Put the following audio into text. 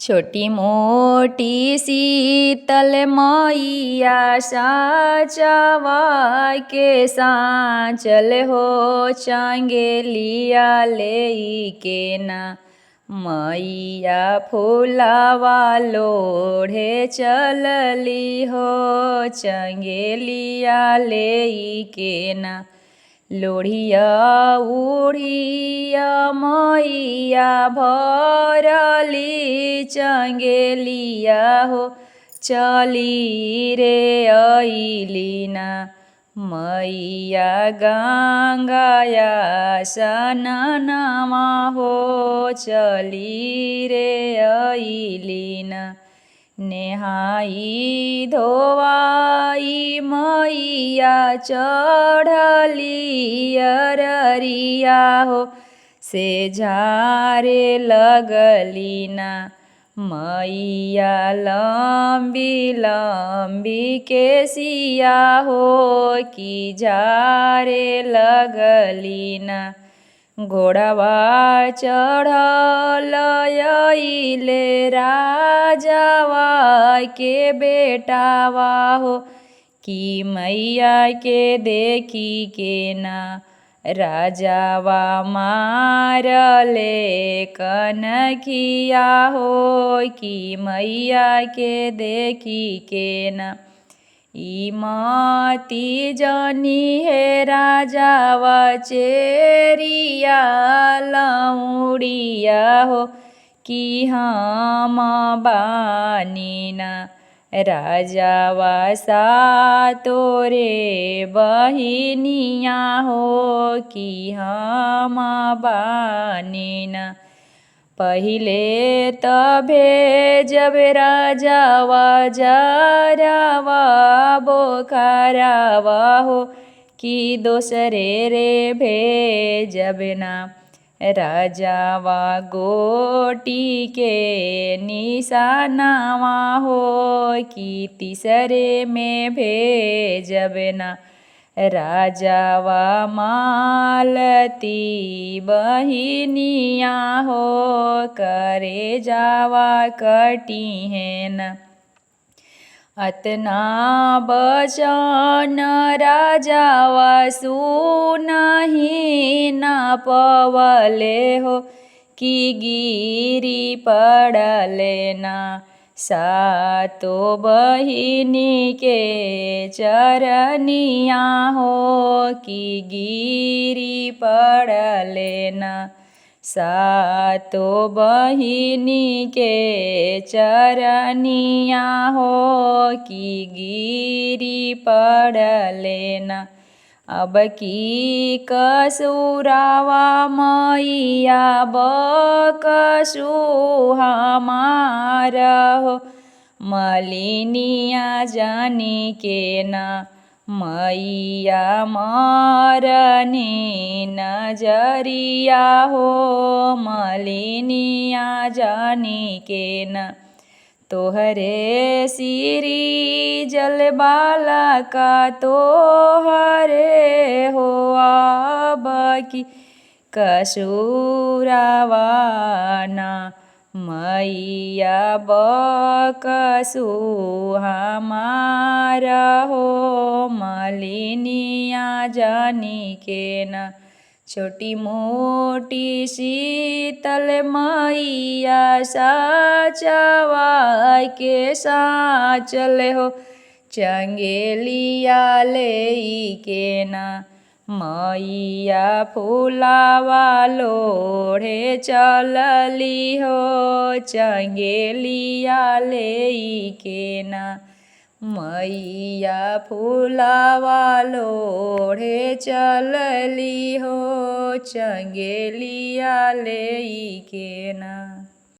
छोटी मोटी शीतल मैया साचवा के सांचल हो चंगेलिया ले के ना मैया फूलावा लोढ़े चलली हो चंगेलिया ले के ना लोढ़िया उड़िया मैया भरली चंगेलिया हो चली रे अइली ना मैया गंगाया सननमा हो चली रे अइली ना नेहाई धोवाई मैया चढ़ली अररिया हो से झारे लगली ना मैया लंबी लंबी केसिया हो कि झारे लगली ना घोड़वा चढ़ल अइले राजावा के बेटावा हो कि मैया के देखी के ना राजावा मारले कनखिया हो कि मैया के देखी के ना इमती जनी है राजावा चेरिया लौड़िया हो कि हम बानी ना राजावा सा तोरे बहिनिया हो कि हम बानी ना पहिले तभे जब राजावा जरावा बोखरावा हो कि दोसरे रे भेजब ना राजावा गोटी के निशानावा हो कि तीसरे में भेजब ना राजावा मालती बहिनिया हो करे जावा कटी है न अतना बचन राजावा सुनहि न पवले हो कि गिरी पड़ले ना सातो बहिनी के चरनिया हो कि गिरी पड़ले ना सातो बहिनी के चरनिया हो कि गिरी पड़ले ना अब की कसुरावा मैया बकसु हमारा हो मलिनिया जानी के ना मैया मरनी नजरिया हो मलिनिया जानी के ना तोहरे सिरी जल बाला का तोहरे हो अब की कसुरावा ना मैया बकसु हमारा हो मलिनिया जानी के ना छोटी मोटी शीतल मैया साचवा के सांचल हो चंगेलिया ले के ना मैया फूलावा लोढ़े चलली हो चंगेलिया ले के ना मैया फूलावा लोढ़े चलली हो चंगेलिया ले के ना।